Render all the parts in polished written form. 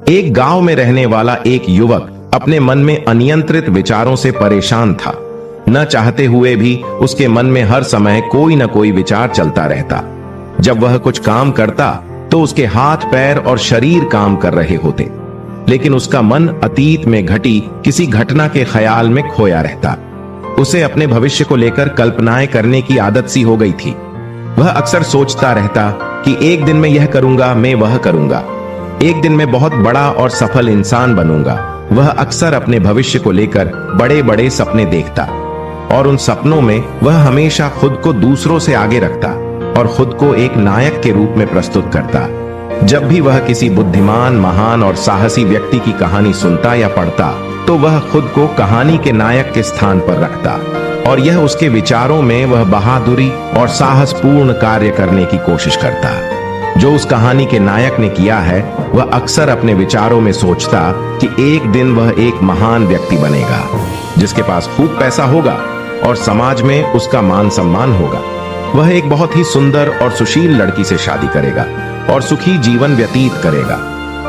एक गांव में रहने वाला एक युवक अपने मन में अनियंत्रित विचारों से परेशान था। न चाहते हुए भी उसके मन में हर समय कोई न कोई विचार चलता रहता। जब वह कुछ काम करता तो उसके हाथ पैर और शरीर काम कर रहे होते, लेकिन उसका मन अतीत में घटी किसी घटना के ख्याल में खोया रहता। उसे अपने भविष्य को लेकर कल्पनाएं करने की आदत सी हो गई थी। वह अक्सर सोचता रहता कि एक दिन मैं यह करूंगा, मैं वह करूंगा, एक दिन मैं बहुत बड़ा और सफल इंसान बनूंगा। वह अक्सर अपने भविष्य को लेकर बड़े बड़े सपने देखता और उन सपनों में वह हमेशा खुद को दूसरों से आगे रखता और खुद को एक नायक के रूप में प्रस्तुत करता। जब भी वह किसी बुद्धिमान, महान और साहसी व्यक्ति की कहानी सुनता या पढ़ता तो वह खुद को कहानी के नायक के स्थान पर रखता और यह उसके विचारों में वह बहादुरी और साहसपूर्ण कार्य करने की कोशिश करता। जो उस कहानी के नायक ने किया है वह अक्सर अपने विचारों में सोचता कि एक दिन वह एक महान व्यक्ति बनेगा, जिसके पास खूब पैसा होगा और समाज में उसका मान सम्मान होगा। वह एक बहुत ही सुंदर और सुशील लड़की से शादी करेगा और सुखी जीवन व्यतीत करेगा।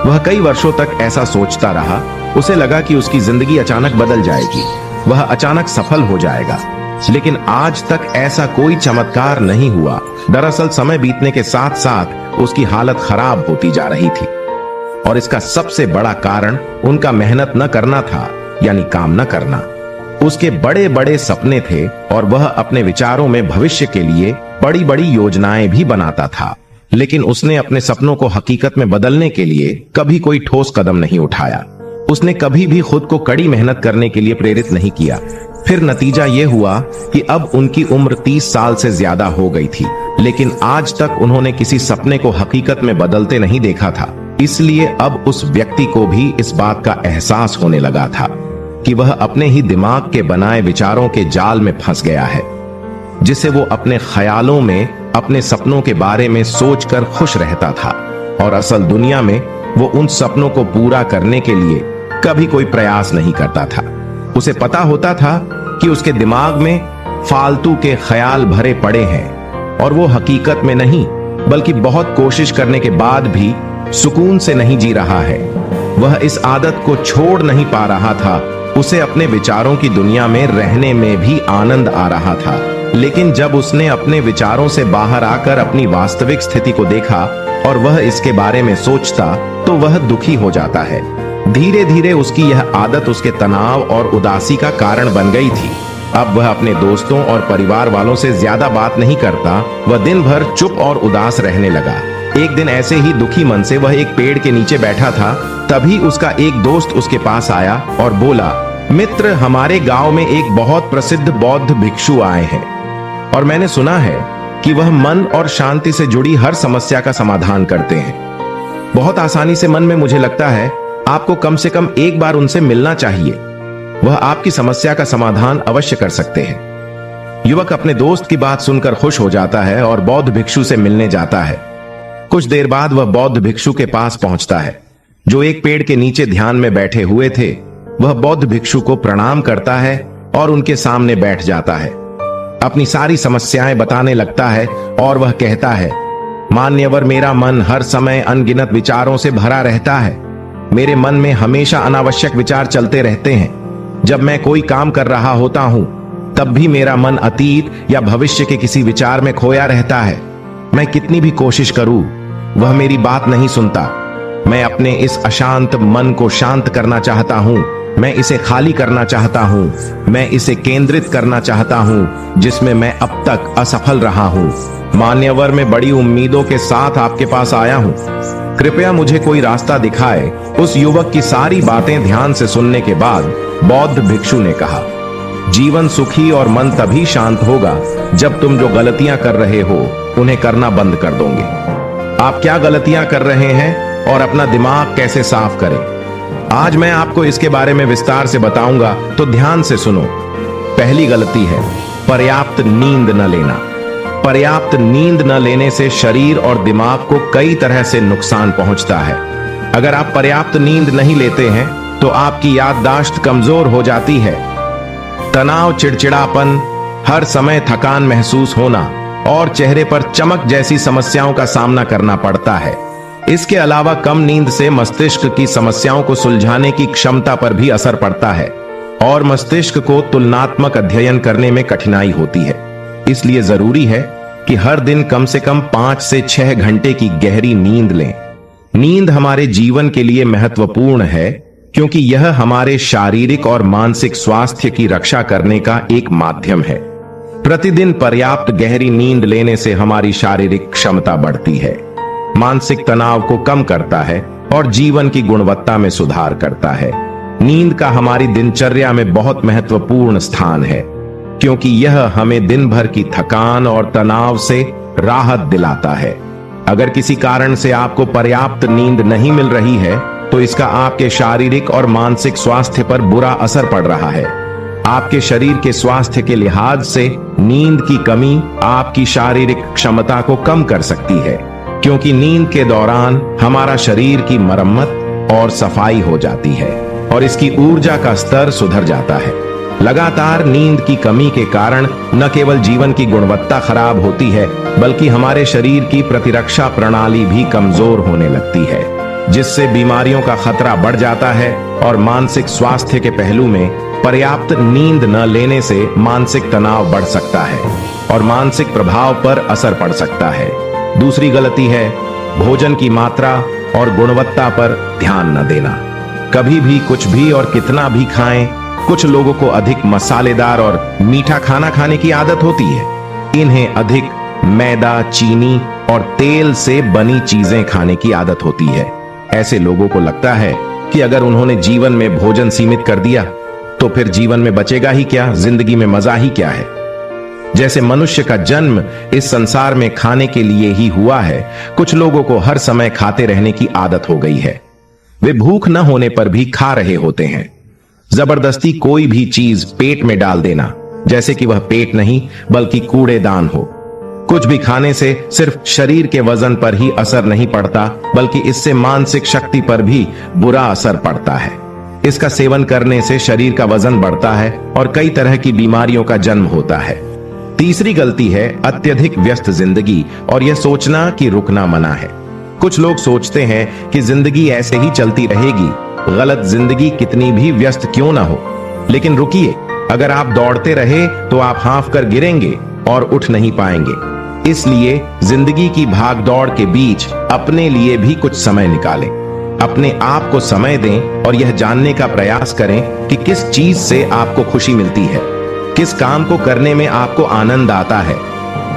वह कई वर्षों तक ऐसा सोचता रहा। उसे लगा कि उसकी जिंदगी अचानक बदल जाएगी, वह अचानक सफल हो जाएगा, लेकिन आज तक ऐसा कोई चमत्कार नहीं हुआ। दरअसल समय बीतने के साथ साथ उसकी हालत खराब होती जा रही थी और इसका सबसे बड़ा कारण उनका मेहनत न करना था, यानी काम न करना। उसके बड़े बड़े सपने थे और वह अपने विचारों में भविष्य के लिए बड़ी बड़ी योजनाएं भी बनाता था, लेकिन उसने अपने सपनों को हकीकत में बदलने के लिए कभी कोई ठोस कदम नहीं उठाया। उसने कभी भी खुद को कड़ी मेहनत करने के लिए प्रेरित नहीं किया। फिर नतीजा यह हुआ कि अब उनकी उम्र 30 साल से ज्यादा हो गई थी, लेकिन आज तक उन्होंने किसी सपने को हकीकत में बदलते नहीं देखा था। इसलिए अब उस व्यक्ति को भी इस बात का एहसास होने लगा था कि वह अपने ही दिमाग के बनाए विचारों के जाल में फंस गया है, जिसे वो अपने ख्यालों में अपने सपनों के बारे में सोचकर खुश रहता था और असल दुनिया में वो उन सपनों को पूरा करने के लिए कभी कोई प्रयास नहीं करता था। उसे पता होता था कि उसके दिमाग में फालतू के ख्याल भरे पड़े हैं और वो हकीकत में नहीं बल्कि बहुत कोशिश करने के बाद भी सुकून से नहीं जी रहा है। वह इस आदत को छोड़ नहीं पा रहा था। उसे अपने विचारों की दुनिया में रहने में भी आनंद आ रहा था, लेकिन जब उसने अपने विचारों से बाहर आकर अपनी वास्तविक स्थिति को देखा और वह इसके बारे में सोचता तो वह दुखी हो जाता है। धीरे धीरे उसकी यह आदत उसके तनाव और उदासी का कारण बन गई थी। अब वह अपने दोस्तों और परिवार वालों से ज्यादा बात नहीं करता। वह दिन भर चुप और उदास रहने लगा। एक दिन ऐसे ही दुखी मन से वह एक पेड़ के नीचे बैठा था। तभी उसका एक दोस्त उसके पास आया और बोला, मित्र, हमारे गांव में एक बहुत प्रसिद्ध बौद्ध भिक्षु आए हैं और मैंने सुना है कि वह मन और शांति से जुड़ी हर समस्या का समाधान करते हैं। बहुत आसानी से मन में मुझे लगता है आपको कम से कम एक बार उनसे मिलना चाहिए। वह आपकी समस्या का समाधान अवश्य कर सकते हैं। युवक अपने दोस्त की बात सुनकर खुश हो जाता है और बौद्ध भिक्षु से मिलने जाता है। कुछ देर बाद वह बौद्ध भिक्षु के पास पहुंचता है, जो एक पेड़ के नीचे ध्यान में बैठे हुए थे। वह बौद्ध भिक्षु को प्रणाम करता है और उनके सामने बैठ जाता है। अपनी सारी समस्याएं बताने लगता है और वह कहता है, मान्यवर, मेरा मन हर समय अनगिनत विचारों से भरा रहता है। मेरे मन में हमेशा अनावश्यक विचार चलते रहते हैं। जब मैं कोई काम कर रहा होता हूं तब भी मेरा मन अतीत या भविष्य के किसी विचार में खोया रहता है। मैं कितनी भी कोशिश करूं वह मेरी बात नहीं सुनता। मैं अपने इस अशांत मन को शांत करना चाहता हूं। मैं इसे खाली करना चाहता हूं। मैं इसे केंद्रित करना चाहता हूं, जिसमें मैं अब तक असफल रहा हूं। मान्यवर, मैं बड़ी उम्मीदों के साथ आपके पास आया हूं। कृपया मुझे कोई रास्ता दिखाए। उस युवक की सारी बातें ध्यान से सुनने के बाद बौद्ध भिक्षु ने कहा, जीवन सुखी और मन तभी शांत होगा जब तुम जो गलतियां कर रहे हो उन्हें करना बंद कर दोगे। आप क्या गलतियां कर रहे हैं और अपना दिमाग कैसे साफ करें, आज मैं आपको इसके बारे में विस्तार से बताऊंगा, तो ध्यान से सुनो। पहली गलती है पर्याप्त नींद न लेना। पर्याप्त नींद न लेने से शरीर और दिमाग को कई तरह से नुकसान पहुंचता है। अगर आप पर्याप्त नींद नहीं लेते हैं तो आपकी याददाश्त कमजोर हो जाती है। तनाव, चिड़चिड़ापन, हर समय थकान महसूस होना और चेहरे पर चमक जैसी समस्याओं का सामना करना पड़ता है। इसके अलावा कम नींद से मस्तिष्क की समस्याओं को सुलझाने की क्षमता पर भी असर पड़ता है और मस्तिष्क को तुलनात्मक अध्ययन करने में कठिनाई होती है। इसलिए जरूरी है कि हर दिन कम से कम 5 से 6 घंटे की गहरी नींद लें। नींद हमारे जीवन के लिए महत्वपूर्ण है क्योंकि यह हमारे शारीरिक और मानसिक स्वास्थ्य की रक्षा करने का एक माध्यम है। प्रतिदिन पर्याप्त गहरी नींद लेने से हमारी शारीरिक क्षमता बढ़ती है, मानसिक तनाव को कम करता है और जीवन की गुणवत्ता में सुधार करता है। नींद का हमारी दिनचर्या में बहुत महत्वपूर्ण स्थान है क्योंकि यह हमें दिन भर की थकान और तनाव से राहत दिलाता है। अगर किसी कारण से आपको पर्याप्त नींद नहीं मिल रही है तो इसका आपके शारीरिक और मानसिक स्वास्थ्य पर बुरा असर पड़ रहा है। आपके शरीर के स्वास्थ्य के लिहाज से नींद की कमी आपकी शारीरिक क्षमता को कम कर सकती है क्योंकि नींद के दौरान हमारा शरीर की मरम्मत और सफाई हो जाती है और इसकी ऊर्जा का स्तर सुधर जाता है। लगातार नींद की कमी के कारण न केवल जीवन की गुणवत्ता खराब होती है बल्कि हमारे शरीर की प्रतिरक्षा प्रणाली भी कमजोर होने लगती है, जिससे बीमारियों का खतरा बढ़ जाता है और मानसिक स्वास्थ्य के पहलू में पर्याप्त नींद न लेने से मानसिक तनाव बढ़ सकता है और मानसिक प्रभाव पर असर पड़ सकता है। दूसरी गलती है भोजन की मात्रा और गुणवत्ता पर ध्यान न देना। कभी भी कुछ भी और कितना भी खाएं। कुछ लोगों को अधिक मसालेदार और मीठा खाना खाने की आदत होती है। इन्हें अधिक मैदा, चीनी और तेल से बनी चीजें खाने की आदत होती है। ऐसे लोगों को लगता है कि अगर उन्होंने जीवन में भोजन सीमित कर दिया तो फिर जीवन में बचेगा ही क्या, जिंदगी में मजा ही क्या है। जैसे मनुष्य का जन्म इस संसार में खाने के लिए ही हुआ है, कुछ लोगों को हर समय खाते रहने की आदत हो गई है। वे भूख न होने पर भी खा रहे होते हैं। जबरदस्ती कोई भी चीज पेट में डाल देना, जैसे कि वह पेट नहीं बल्कि कूड़ेदान हो। कुछ भी खाने से सिर्फ शरीर के वजन पर ही असर नहीं पड़ता बल्कि इससे मानसिक शक्ति पर भी बुरा असर पड़ता है। इसका सेवन करने से शरीर का वजन बढ़ता है और कई तरह की बीमारियों का जन्म होता है। तीसरी गलती है अत्यधिक व्यस्त जिंदगी और यह सोचना कि रुकना मना है। कुछ लोग सोचते हैं कि जिंदगी ऐसे ही चलती रहेगी। गलत, जिंदगी कितनी भी व्यस्त क्यों ना हो। लेकिन रुकिए, अगर आप दौड़ते रहे तो आप हाँफ कर गिरेंगे और उठ नहीं पाएंगे। इसलिए जिंदगी की भाग दौड़ के बीच अपने लिए भी कुछ समय निकालें। अपने आप को समय दें और यह जानने का प्रयास करें कि किस चीज से आपको खुशी मिलती है, किस काम को करने में आपको आनंद आता है।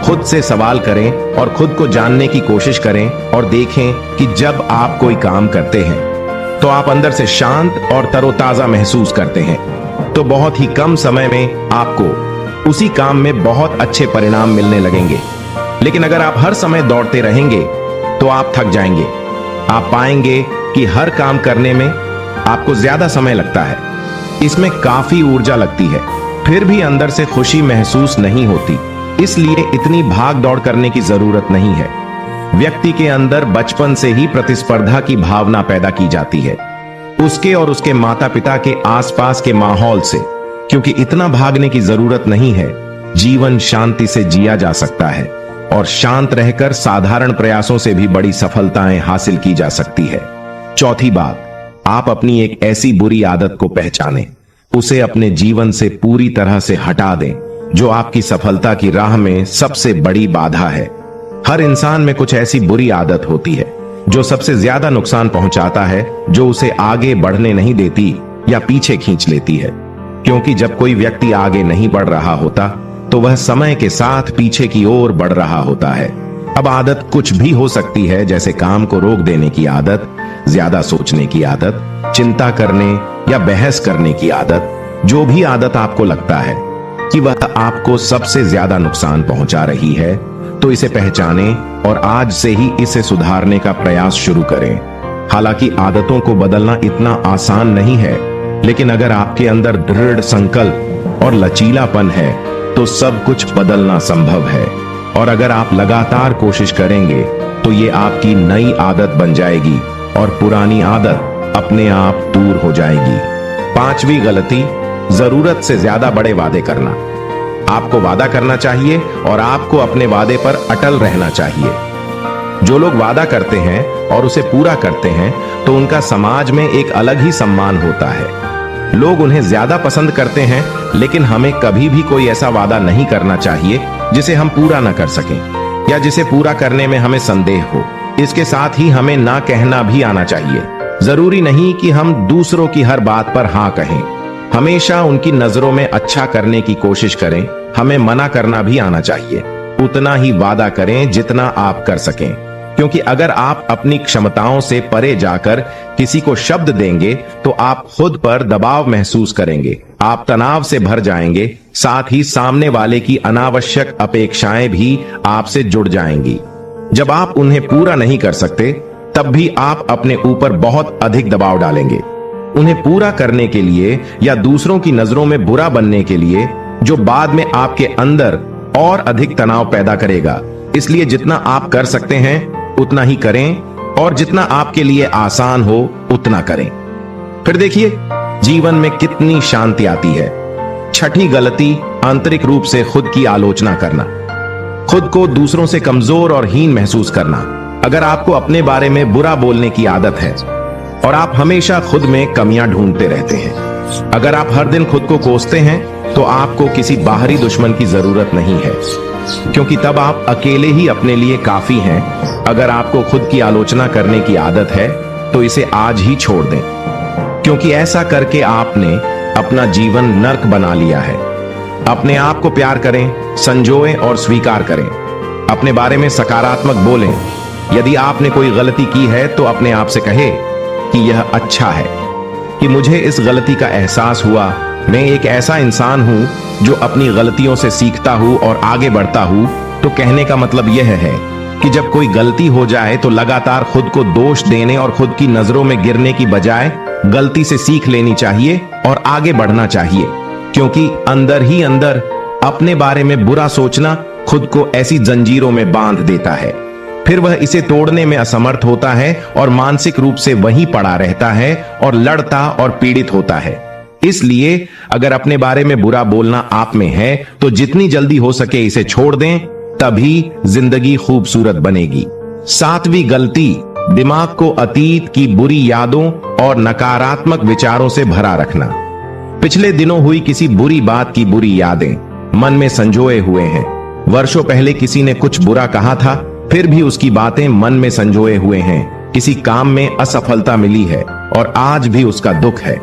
खुद से सवाल करें और खुद को जानने की कोशिश करें और देखें कि जब आप कोई काम करते हैं तो आप अंदर से शांत और तरोताजा महसूस करते हैं तो बहुत ही कम समय में आपको उसी काम में बहुत अच्छे परिणाम मिलने लगेंगे। लेकिन अगर आप हर समय दौड़ते रहेंगे तो आप थक जाएंगे। आप पाएंगे कि हर काम करने में आपको ज्यादा समय लगता है, इसमें काफी ऊर्जा लगती है, फिर भी अंदर से खुशी महसूस नहीं होती। इसलिए इतनी भाग दौड़ करने की जरूरत नहीं है। व्यक्ति के अंदर बचपन से ही प्रतिस्पर्धा की भावना पैदा की जाती है, उसके और उसके माता पिता के आसपास के माहौल से। क्योंकि इतना भागने की जरूरत नहीं है, जीवन शांति से जिया जा सकता है और शांत रहकर साधारण प्रयासों से भी बड़ी सफलताएं हासिल की जा सकती है। चौथी बात, आप अपनी एक ऐसी बुरी आदत को पहचानें, उसे अपने जीवन से पूरी तरह से हटा दें जो आपकी सफलता की राह में सबसे बड़ी बाधा है। हर इंसान में कुछ ऐसी बुरी आदत होती है जो सबसे ज्यादा नुकसान पहुंचाता है, जो उसे आगे बढ़ने नहीं देती या पीछे खींच लेती है। क्योंकि जब कोई व्यक्ति आगे नहीं बढ़ रहा होता तो वह समय के साथ पीछे की ओर बढ़ रहा होता है। अब आदत कुछ भी हो सकती है, जैसे काम को रोक देने की आदत, ज्यादा सोचने की आदत, चिंता करने या बहस करने की आदत। जो भी आदत आपको लगता है कि वह आपको सबसे ज्यादा नुकसान पहुंचा रही है तो इसे पहचानें और आज से ही इसे सुधारने का प्रयास शुरू करें। हालांकि आदतों को बदलना इतना आसान नहीं है, लेकिन अगर आपके अंदर दृढ़ संकल्प और लचीलापन है तो सब कुछ बदलना संभव है। और अगर आप लगातार कोशिश करेंगे तो ये आपकी नई आदत बन जाएगी और पुरानी आदत अपने आप दूर हो जाएगी। पांचवी गलती, जरूरत से ज्यादा बड़े वादे करना। आपको वादा करना चाहिए और आपको अपने वादे पर अटल रहना चाहिए। जो लोग वादा करते हैं और उसे पूरा करते हैं तो उनका समाज में एक अलग ही सम्मान होता है। लोग उन्हें ज्यादा पसंद करते हैं, लेकिन हमें कभी भी कोई ऐसा वादा नहीं करना चाहिए जिसे हम पूरा न कर सकें या जिसे पूरा करने में हमें संदेह हो। इसके साथ ही हमें ना कहना भी आना चाहिए। जरूरी नहीं कि हम दूसरों की हर बात पर हाँ कहें। हमेशा उनकी नजरों में अच्छा करने की कोशिश करें। हमें मना करना भी आना चाहिए। उतना ही वादा करें जितना आप कर सकें, क्योंकि अगर आप अपनी क्षमताओं से परे जाकर किसी को शब्द देंगे तो आप खुद पर दबाव महसूस करेंगे, आप तनाव से भर जाएंगे, साथ ही सामने वाले की अनावश्यक अपेक्षाएं भी आपसे जुड़ जाएंगी। जब आप उन्हें पूरा नहीं कर सकते तब भी आप अपने ऊपर बहुत अधिक दबाव डालेंगे, उन्हें पूरा करने के लिए या दूसरों की नजरों में बुरा बनने के लिए, जो बाद में आपके अंदर और अधिक तनाव पैदा करेगा। इसलिए जितना आप कर सकते हैं उतना ही करें और जितना आपके लिए आसान हो उतना करें। फिर देखिए जीवन में कितनी शांति आती है। छठी गलती, आंतरिक रूप से खुद की आलोचना करना, खुद को दूसरों से कमजोर और हीन महसूस करना। अगर आपको अपने बारे में बुरा बोलने की आदत है और आप हमेशा खुद में कमियां ढूंढते रहते हैं, अगर आप हर दिन खुद को कोसते हैं, तो आपको किसी बाहरी दुश्मन की जरूरत नहीं है, क्योंकि तब आप अकेले ही अपने लिए काफी हैं। अगर आपको खुद की आलोचना करने की आदत है तो इसे आज ही छोड़ दें, क्योंकि ऐसा करके आपने अपना जीवन नर्क बना लिया है। अपने आप को प्यार करें, संजोएं और स्वीकार करें। अपने बारे में सकारात्मक बोलें। यदि आपने कोई गलती की है तो अपने आप से कहे कि यह अच्छा है कि मुझे इस गलती का एहसास हुआ। मैं एक ऐसा इंसान हूं जो अपनी गलतियों से सीखता हूं और आगे बढ़ता हूं। तो कहने का मतलब यह है कि जब कोई गलती हो जाए तो लगातार खुद को दोष देने और खुद की नजरों में गिरने की बजाय गलती से सीख लेनी चाहिए और आगे बढ़ना चाहिए, क्योंकि अंदर ही अंदर अपने बारे में बुरा सोचना खुद को ऐसी जंजीरों में बांध देता है। फिर वह इसे तोड़ने में असमर्थ होता है और मानसिक रूप से वहीं पड़ा रहता है और लड़ता और पीड़ित होता है। इसलिए अगर अपने बारे में बुरा बोलना आप में है तो जितनी जल्दी हो सके इसे छोड़ दें, तभी जिंदगी खूबसूरत बनेगी। सातवीं गलती, दिमाग को अतीत की बुरी यादों और नकारात्मक विचारों से भरा रखना। पिछले दिनों हुई किसी बुरी बात की बुरी यादें मन में संजोए हुए हैं। वर्षों पहले किसी ने कुछ बुरा कहा था, फिर भी उसकी बातें मन में संजोए हुए हैं। किसी काम में असफलता मिली है और आज भी उसका दुख है।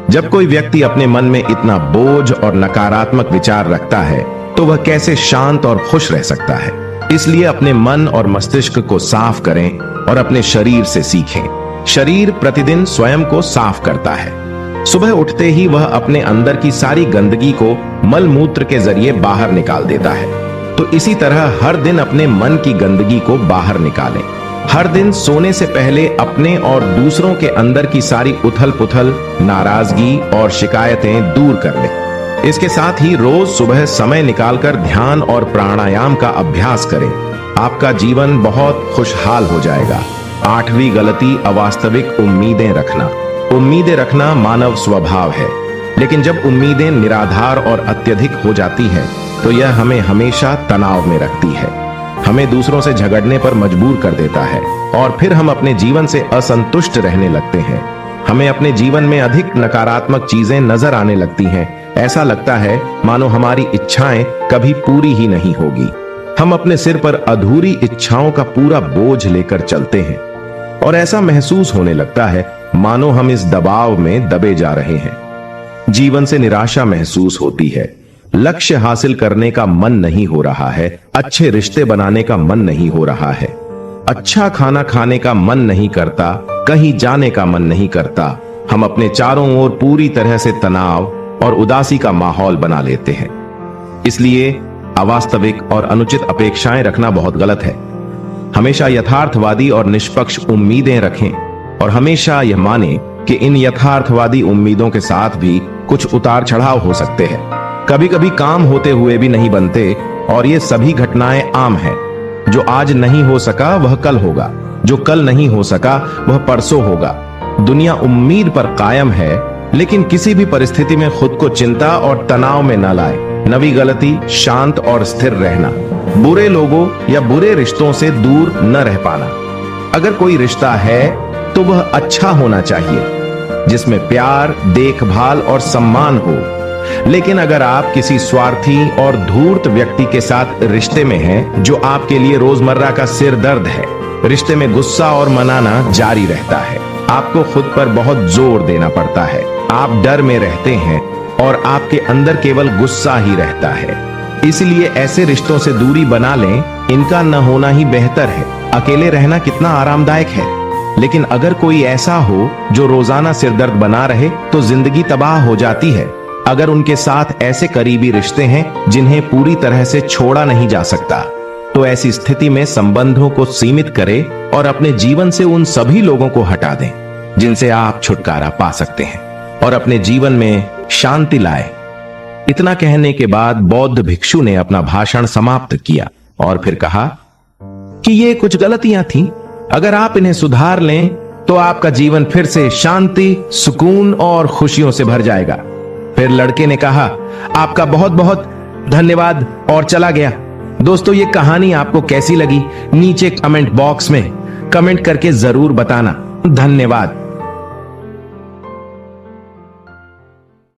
जब कोई व्यक्ति अपने मन में इतना बोझ और नकारात्मक विचार रखता है तो वह कैसे शांत और खुश रह सकता है। इसलिए अपने मन और मस्तिष्क को साफ करें और अपने शरीर से सीखें। शरीर प्रतिदिन स्वयं को साफ करता है। सुबह उठते ही वह अपने अंदर की सारी गंदगी को मल मूत्र के जरिए बाहर निकाल देता है। तो इसी तरह हर दिन अपने मन की गंदगी को बाहर निकालें। हर दिन सोने से पहले अपने और दूसरों के अंदर की सारी उथल पुथल, नाराजगी और शिकायतें दूर कर लें। इसके साथ ही रोज सुबह समय निकालकर ध्यान और प्राणायाम का अभ्यास करें। आपका जीवन बहुत खुशहाल हो जाएगा। आठवीं गलती, अवास्तविक उम्मीदें रखना। उम्मीदें रखना मानव स्वभाव है, लेकिन जब उम्मीदें निराधार और अत्यधिक हो जाती हैं तो यह हमें हमेशा तनाव में रखती है, हमें दूसरों से झगड़ने पर मजबूर कर देता है और फिर हम अपने जीवन से असंतुष्ट रहने लगते हैं। हमें अपने जीवन में अधिक नकारात्मक चीजें नजर आने लगती हैं। ऐसा लगता है मानो हमारी इच्छाएं कभी पूरी ही नहीं होगी। हम अपने सिर पर अधूरी इच्छाओं का पूरा बोझ लेकर चलते हैं और ऐसा महसूस होने लगता है मानो हम इस दबाव में दबे जा रहे हैं। जीवन से निराशा महसूस होती है। लक्ष्य हासिल करने का मन नहीं हो रहा है। अच्छे रिश्ते बनाने का मन नहीं हो रहा है। अच्छा खाना खाने का मन नहीं करता। कहीं जाने का मन नहीं करता। हम अपने चारों ओर पूरी तरह से तनाव और उदासी का माहौल बना लेते हैं। इसलिए अवास्तविक और अनुचित अपेक्षाएं रखना बहुत गलत है। हमेशा यथार्थवादी और निष्पक्ष उम्मीदें रखें और हमेशा यह माने कि इन यथार्थवादी उम्मीदों के साथ भी कुछ उतार चढ़ाव हो सकते हैं। कभी कभी काम होते हुए भी नहीं बनते और ये सभी घटनाएं आम हैं। जो आज नहीं हो सका वह कल होगा, जो कल नहीं हो सका वह परसों होगा। दुनिया उम्मीद पर कायम है, लेकिन किसी भी परिस्थिति में खुद को चिंता और तनाव में न लाए। नवी गलती, शांत और स्थिर रहना। बुरे लोगों या बुरे रिश्तों से दूर न रह पाना। अगर कोई रिश्ता है तो वह अच्छा होना चाहिए, जिसमें प्यार, देखभाल और सम्मान हो। लेकिन अगर आप किसी स्वार्थी और धूर्त व्यक्ति के साथ रिश्ते में हैं, जो आपके लिए रोजमर्रा का सिर दर्द है, रिश्ते में गुस्सा और मनाना जारी रहता है। आपको खुद पर बहुत जोर देना पड़ता है। आप डर में रहते हैं और आपके अंदर केवल गुस्सा ही रहता है। इसलिए ऐसे रिश्तों से दूरी बना लें। इनका न होना ही बेहतर है। अकेले रहना कितना आरामदायक है, लेकिन अगर कोई ऐसा हो जो रोजाना सिरदर्द बना रहे तो जिंदगी तबाह हो जाती है। अगर उनके साथ ऐसे करीबी रिश्ते हैं जिन्हें पूरी तरह से छोड़ा नहीं जा सकता, तो ऐसी स्थिति में संबंधों को सीमित करें और अपने जीवन से उन सभी लोगों को हटा दें जिनसे आप छुटकारा पा सकते हैं और अपने जीवन में शांति लाए। इतना कहने के बाद बौद्ध भिक्षु ने अपना भाषण समाप्त किया और फिर कहा कि ये कुछ गलतियां थीं। अगर आप इन्हें सुधार लें तो आपका जीवन फिर से शांति, सुकून और खुशियों से भर जाएगा। फिर लड़के ने कहा, आपका बहुत बहुत धन्यवाद, और चला गया। दोस्तों, ये कहानी आपको कैसी लगी नीचे कमेंट बॉक्स में कमेंट करके जरूर बताना। धन्यवाद।